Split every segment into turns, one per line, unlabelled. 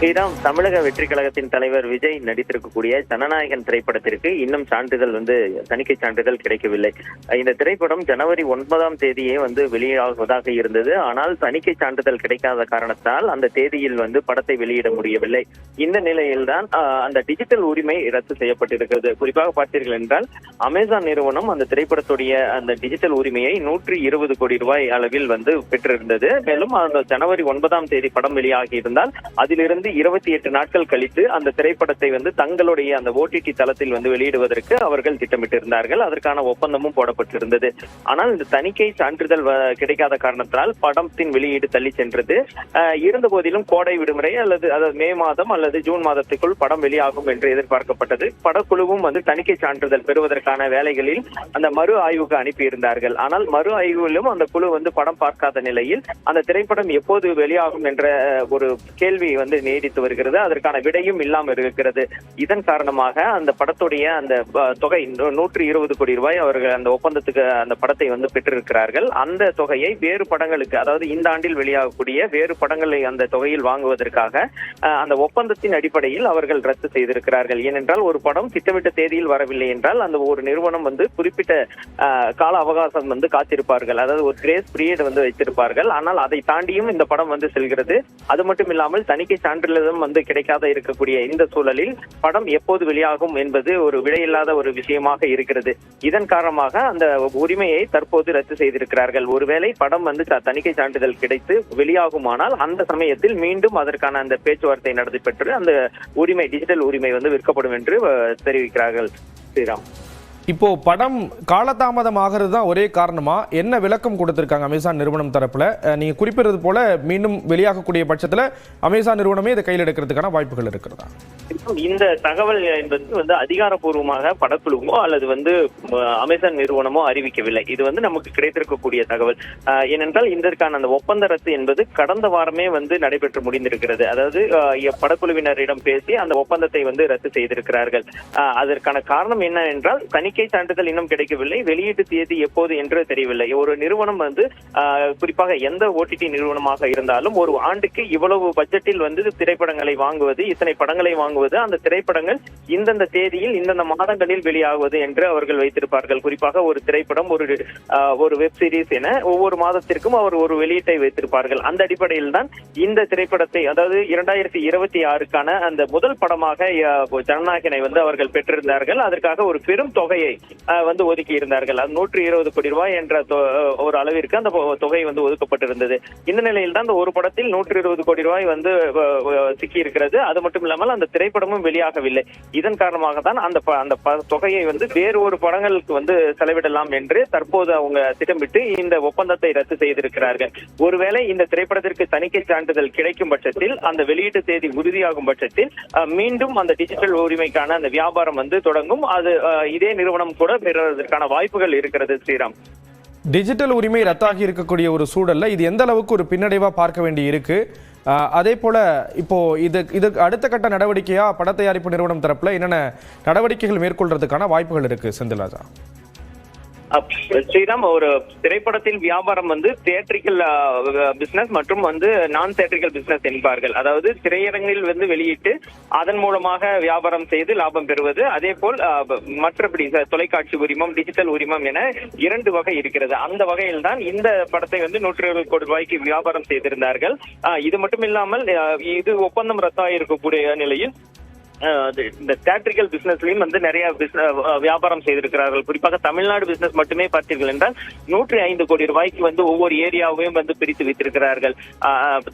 ஸ்ரீராம், தமிழக வெற்றி கழகத்தின் தலைவர் விஜய் நடித்திருக்கக்கூடிய ஜனநாயகன் திரைப்படத்திற்கு இன்னும் சான்றிதழ் தணிக்கை சான்றிதழ் கிடைக்கவில்லை. இந்த திரைப்படம் ஜனவரி 9ஆம் தேதியே வெளியாகுவதாக இருந்தது. ஆனால் தணிக்கை சான்றிதழ் கிடைக்காத காரணத்தால் அந்த தேதியில் படத்தை வெளியிட முடியவில்லை. இந்த நிலையில்தான் அந்த டிஜிட்டல் உரிமை ரத்து செய்யப்பட்டிருக்கிறது. குறிப்பாக பார்த்தீர்கள் என்றால் அமேசான் நிறுவனம் அந்த திரைப்படத்துடைய அந்த டிஜிட்டல் உரிமையை 120 கோடி ரூபாய் அளவில் பெற்றிருந்தது. மேலும் அந்த ஜனவரி 9ஆம் தேதி படம் வெளியாகி இருந்தால் அதிலிருந்து 28 நாட்கள் கழித்து அந்த திரைப்படத்தை தங்களுடைய அந்த ஓடிடி தளத்தில் வெளியிடுவதற்கு அவர்கள் திட்டமிட்டிருந்தார்கள். அதற்கான ஒப்பந்தமும் போடப்பட்டிருந்தது. ஆனால் இந்த தணிக்கை சான்றிதழ் கிடைக்காத காரணத்தால் படத்தின் வெளியீடு தள்ளி சென்றது. இருந்த போதிலும் கோடை விடுமுறை அல்லது மே மாதம் அல்லது ஜூன் மாதத்துக்குள் படம் வெளியாகும் என்று எதிர்பார்க்கப்பட்டது. படக்குழுவும் தணிக்கை சான்றிதழ் பெறுவதற்கான வேலைகளில் அந்த மறு ஆய்வுக்கு அனுப்பியிருந்தார்கள். ஆனால் மறு ஆய்விலும் அந்த குழு படம் பார்க்காத நிலையில் அந்த திரைப்படம் எப்போது வெளியாகும் என்ற ஒரு கேள்வி நீடித்து வருகிறது. அதற்கான விடையும் இல்லாமல் இருக்கிறது. இதன் காரணமாக அந்த படத்துடைய அந்த தொகை 120 கோடி ரூபாய் அவர்கள் அந்த ஒப்பந்தத்துக்கு அந்த படத்தை பெற்றிருக்கிறார்கள். அந்த தொகையை வேறு படங்களுக்கு, அதாவது இந்த ஆண்டில் வெளியாகக்கூடிய வேறு படங்களை அந்த தொகையில் வாங்குவதற்காக அந்த ஒப்பந்தத்தின் அடிப்படையில் அவர்கள் ரத்து செய்திருக்கிறார்கள். ஏனென்றால் ஒரு படம் திட்டமிட்ட தேதியில் வரவில்லை என்றால் அந்த ஒரு நிறுவனம் குறிப்பிட்ட கால அவகாசம் காத்திருப்பார்கள். அதாவது ஒரு கிரேஸ் பீரியட் வைத்திருப்பார்கள். ஆனால் அதை தாண்டியும் இந்த படம் செல்கிறது. அது மட்டும் இல்லாமல் தணிக்கை சான்றிதழும் கிடைக்காத இருக்கக்கூடிய இந்த சூழலில் படம் எப்போது வெளியாகும் என்பது ஒரு விடையில்லாத ஒரு விஷயமாக இருக்கிறது. இதன் காரணமாக அந்த உரிமையை தற்போது ரத்து செய்திருக்கிறார்கள். ஒருவேளை படம் தணிக்கை சான்றிதழ் கிடைத்து வெளியாகுமானால் அந்த சமயத்தில் மீண்டும் அதற்கான அந்த பேச்சுவார்த்தை நடைபெற்று அந்த உரிமை, டிஜிட்டல் உரிமை விற்கப்படும் என்று தெரிவிக்கிறார்கள். ஸ்ரீராம்,
இப்போ படம் காலதாமதம் ஆகிறது தான் ஒரே காரணமா? என்ன விளக்கம் கொடுத்திருக்காங்க அமேசான் நிறுவனம் தரப்புல? நீங்க குறிப்பிடுறது போல மீண்டும் வெளியாகக்கூடிய பட்சத்துல அமேசான் நிறுவனமே இதை கையில் எடுக்கிறதுக்கான வாய்ப்புகள் இருக்கிறதா?
இந்த தகவல் என்பது அதிகாரப்பூர்வமாக படக்குழுவோ அல்லது அமேசான் நிறுவனமோ அறிவிக்கவில்லை. இது நமக்கு கிடைத்திருக்கக்கூடிய தகவல். ஏனென்றால் இதற்கான அந்த ஒப்பந்த ரத்து என்பது கடந்த வாரமே நடைபெற்று முடிந்திருக்கிறது. அதாவது படக்குழுவினரிடம் பேசி அந்த ஒப்பந்தத்தை ரத்து செய்திருக்கிறார்கள். அதற்கான காரணம் என்ன என்றால் தணிக்கை சான்றிதழ் இன்னும் கிடைக்கவில்லை. வெளியீட்டு தேதி எப்போது என்று தெரியவில்லை. ஒரு நிறுவனம் குறிப்பாக எந்த ஓடிடி நிறுவனமாக இருந்தாலும் ஒரு ஆண்டுக்கு இவ்வளவு பட்ஜெட்டில் திரைப்படங்களை வாங்குவது, இத்தனை படங்களை வாங்குவது, அந்த திரைப்படங்கள் இந்தந்த தேதியில் இந்தந்த மாதங்களில் வெளியாகுவது என்று அவர்கள் வைத்திருப்பார்கள். குறிப்பாக ஒரு திரைப்படம், ஒரு வெப் சீரிஸ் என ஒவ்வொரு மாதத்திற்கும் அவர் ஒரு வெளியீட்டை வைத்திருப்பார்கள். அந்த அடிப்படையில் தான் இந்த திரைப்படத்தை, அதாவது 2026க்கான அந்த முதல் படமாக ஜனநாயகனை அவர்கள் பெற்றிருந்தார்கள். அதற்காக ஒரு பெரும் தொகையை ஒதுக்கி இருந்தார்கள். அது 120 கோடி ரூபாய் என்ற ஒரு அளவிற்கு அந்த தொகை ஒதுக்கப்பட்டிருந்தது. இந்த நிலையில் தான் ஒரு படத்தில் 120 கோடி ரூபாய் சிக்கி இருக்கிறது. அது மட்டும் இல்லாமல் அந்த திரைப்படமும் வெளியாகவில்லை. இதன் காரணமாக தான் அந்த தொகையை வேறு ஒரு படங்களுக்கு செலவிடலாம் என்று தற்போது அவங்க திட்டமிட்டு இந்த ஒப்பந்தத்தை ரத்து செய்திருக்கிறார்கள். ஒருவேளை இந்த திரைப்படத்திற்கு தணிக்கை சான்றிதழ் கிடைக்கும் பட்சத்தில், அந்த வெளியீட்டு தேதி உறுதியாகும் பட்சத்தில் மீண்டும் அந்த டிஜிட்டல் உரிமைக்கான அந்த வியாபாரம் தொடங்கும். அது இதே நிறுவனம் கூட பெறுவதற்கான வாய்ப்புகள் இருக்கிறது. ஸ்ரீராம்,
டிஜிட்டல் உரிமை ரத்தாகி இருக்கக்கூடிய ஒரு சூழல்ல இது எந்த அளவுக்கு ஒரு பின்னடைவா பார்க்க வேண்டி இருக்கு? அதே போல இப்போ இதுக்கு அடுத்த கட்ட நடவடிக்கையா பட தயாரிப்பு நிறுவனம் தரப்புல என்னென்ன நடவடிக்கைகள் மேற்கொள்றதுக்கான வாய்ப்புகள் இருக்கு செந்தில்ராஜா?
ஸ்ரீராம், ஒரு திரைப்படத்தில் வியாபாரம் தியேட்ரிக்கல் பிசினஸ் மற்றும் நான் தியேட்ரிக்கல் பிசினஸ் என்பார்கள். அதாவது திரையரங்கில் வெளியிட்டு அதன் மூலமாக வியாபாரம் செய்து லாபம் பெறுவது. அதே போல் மற்றபடி தொலைக்காட்சி உரிமம், டிஜிட்டல் உரிமம் என 2 வகை இருக்கிறது. அந்த வகையில் தான் இந்த படத்தை 120 கோடி ரூபாய்க்கு வியாபாரம் செய்திருந்தார்கள். இது மட்டும் இல்லாமல் இது ஒப்பந்தம் ரத்தாகி இருக்கக்கூடிய நிலையில் இந்த தியேட்ரிக்கல் பிசினஸ்லயும் நிறைய வியாபாரம் செய்திருக்கிறார்கள். குறிப்பாக தமிழ்நாடு பிசினஸ் மட்டுமே பார்த்தீர்கள் என்றால் 105 கோடி ரூபாய்க்கு ஒவ்வொரு ஏரியாவையும் பிரித்து வைத்திருக்கிறார்கள்.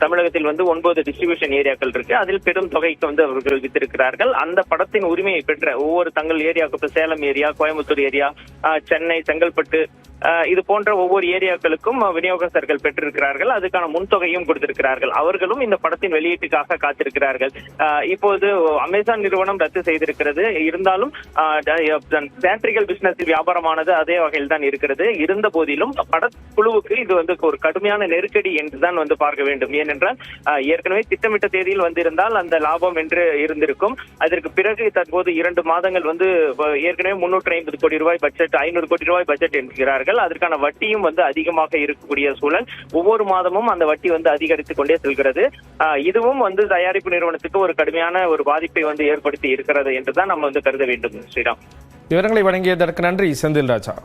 தமிழகத்தில் 9 டிஸ்ட்ரிபியூஷன் ஏரியாக்கள் இருக்கு. அதில் பெரும் தொகைக்கு அவர்கள் வித்திருக்கிறார்கள். அந்த படத்தின் உரிமையை பெற்ற ஒவ்வொரு தங்கள் ஏரியாவுக்கு, சேலம் ஏரியா, கோயம்புத்தூர் ஏரியா, சென்னை, செங்கல்பட்டு, இது போன்ற ஒவ்வொரு ஏரியாக்களுக்கும் விநியோகஸ்தர்கள் பெற்றிருக்கிறார்கள். அதுக்கான முன்தொகையும் கொடுத்திருக்கிறார்கள். அவர்களும் இந்த படத்தின் வெளியீட்டுக்காக காத்திருக்கிறார்கள். இப்போது அமேசான் கார்தான் நிறுவனம் ரத்து செய்திருக்கிறது. இருந்தாலும் தியேட்டரிக்கல் பிசினஸ் வியாபாரமானது அதே வகையில் தான் இருக்கிறது. இருந்த போதிலும் படக்குழுவுக்கு இது வந்து ஒரு கடுமையான நெருக்கடி என்றுதான் வந்து பார்க்க வேண்டும். ஏனென்றால் ஏற்கனவே திட்டமிட்ட தேதியில் வந்திருந்தால் அந்த லாபம் என்று இருந்திருக்கும். அதற்கு பிறகு தற்போது 2 மாதங்கள் வந்து ஏற்கனவே 350 கோடி ரூபாய் பட்ஜெட், 500 கோடி ரூபாய் பட்ஜெட் என்கிறார்கள். அதற்கான வட்டியும் வந்து அதிகமாக இருக்கக்கூடிய சூழல். ஒவ்வொரு மாதமும் அந்த வட்டி வந்து அதிகரித்துக் கொண்டே செல்கிறது. இதுவும் வந்து தயாரிப்பு நிறுவனத்துக்கு ஒரு கடுமையான ஒரு பாதிப்பை வந்து ஏற்படுத்தி இருக்கிறது என்றுதான் நம்ம வந்து கருத வேண்டும். ஸ்ரீராம்,
விவரங்களை வழங்கியதற்கு நன்றி செந்தில் ராஜா.